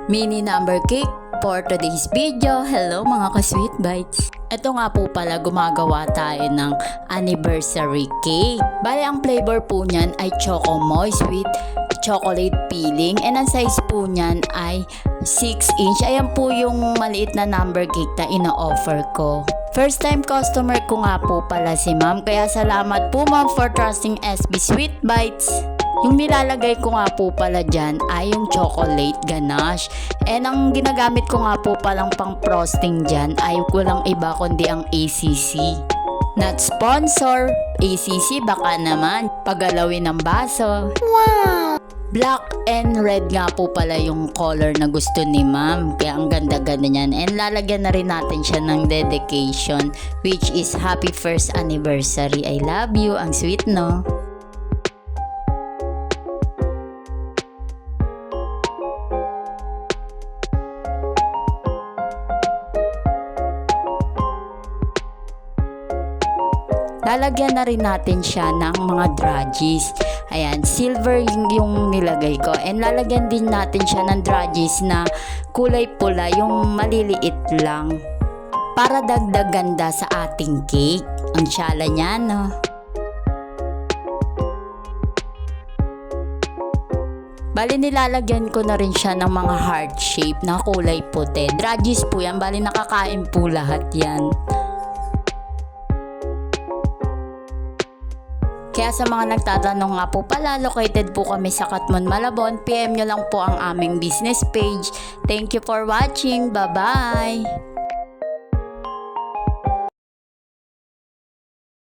mini number cake for today's video. Hello mga ka-sweet bites. Ito nga po pala, gumagawa tayo ng anniversary cake. Bale, ang flavor po niyan ay Choco Moist with chocolate filling, and ang size po niyan ay 6 inch. Ayan po yung maliit na number cake na ina-offer ko. First time customer ko nga po pala si ma'am, kaya salamat po ma'am for trusting SB Sweet Bites. Yung nilalagay ko nga po pala dyan ay yung chocolate ganache. And ang ginagamit ko nga po palang pang frosting dyan ay walang iba kundi ang ACC. Not sponsor, ACC baka naman pagalawin ng baso. Wow! Black and red nga po pala yung color na gusto ni ma'am. Kaya ang ganda-ganda niyan. And lalagyan na rin natin siya ng dedication, which is happy first anniversary. I love you. Ang sweet, no? Lalagyan na rin natin siya ng mga dragis. Ayan, silver yung nilagay ko. And lalagyan din natin siya ng dragis na kulay pula, yung maliliit lang. Para dagdag ganda sa ating cake. Ang tsala niya, no? Bali, nilalagyan ko na rin siya ng mga heart shape na kulay puti. Dragis po yan. Bali, nakakain po lahat yan. Kaya sa mga nagtatanong nga po pala, located po kami sa Katmon, Malabon. PM nyo lang po ang aming business page. Thank you for watching. Bye-bye!